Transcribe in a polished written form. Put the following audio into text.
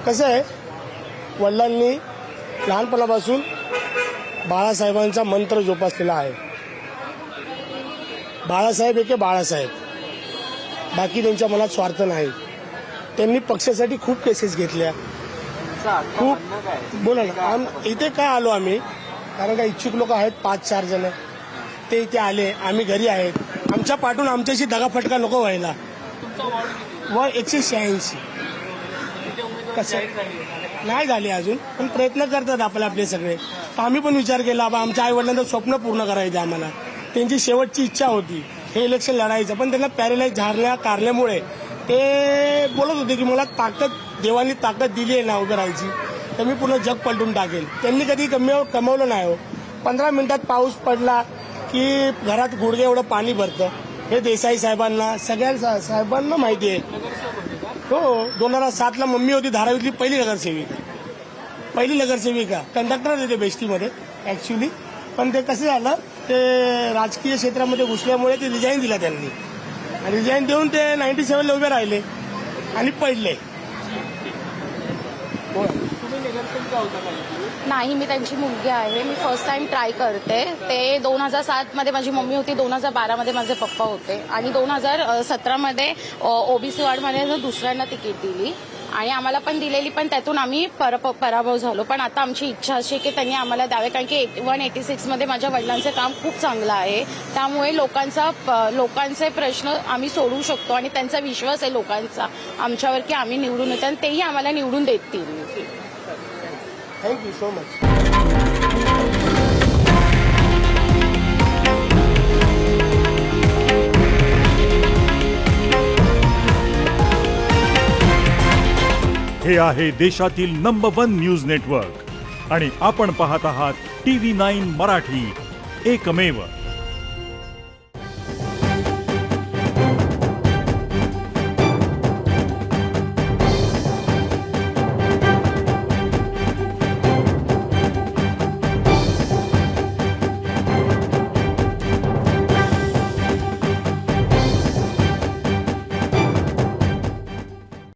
कसं आहे, वडिलांनी लहानपणापासून बाळासाहेबांचा मंत्र जोपासलेला आहे. बाळासाहेब एके बाळासाहेब, बाकी त्यांच्या मनात स्वार्थ नाही. त्यांनी पक्षासाठी खूप केसेस घेतल्या. खूप बोला ना. इथे काय आलो आम्ही, कारण का इच्छुक लोक आहेत 5-4 जण, ते इथे आले. आम्ही घरी आहेत. आमच्या पाठून आमच्याशी दगाफटका नको व्हायला. व 186 कसं नाही झाले अजून, पण प्रयत्न करतात आपले सगळे. आम्ही पण विचार केला, बा आमच्या आई वडिलांचं स्वप्न पूर्ण करायचं आम्हाला. त्यांची शेवटची इच्छा होती हे इलेक्शन लढायचं, पण त्यांना पॅरेलाइज कारल्यामुळे ते बोलत होते की मला ताकद, देवानी ताकद दिली आहे ना उभं राहायची, तर मी पूर्ण जग पलटून टाकेल. त्यांनी कधी कमवलं नाही हो. 15 मिनिटात पाऊस पडला की घरात गुडघे एवढं पाणी भरतं. हे देसाई साहेबांना, सगळ्या साहेबांना माहिती आहे. हो, 2007ला मम्मी होती धारावीतली पहिली नगरसेविका, कंडक्टर होते बेस्टीमध्ये ऍक्च्युली. पण ते कसं झालं, ते राजकीय क्षेत्रामध्ये घुसल्यामुळे ते रिझाईन दिला त्यांनी, आणि रिझाईन देऊन ते 97ला उभे राहिले आणि पडले. नाही, मी त्यांची मुलगी आहे. मी फर्स्ट टाइम ट्राय करते. ते 2007 मध्ये माझी मम्मी होती, 2012 मध्ये माझे पप्पा होते, आणि 2017 मध्ये ओबीसी वार्डमध्ये दुसऱ्यांना तिकीट दिली आणि आम्हाला पण दिलेली, पण त्यातून आम्ही पराभव झालो. पण आता आमची इच्छा अशी आहे की त्यांनी आम्हाला द्यावे, कारण की 186 मध्ये माझ्या वडिलांचं काम खूप चांगलं आहे. त्यामुळे लोकांचे प्रश्न आम्ही सोडवू शकतो, आणि त्यांचा विश्वास आहे लोकांचा आमच्यावर की आम्ही निवडून येतो, आणि तेही आम्हाला निवडून देतील. Thank you so much. हे आहे देशातील नंबर 1 न्यूज नेटवर्क, आणि आपण पाहत आहात TV9 मराठी, एकमेव.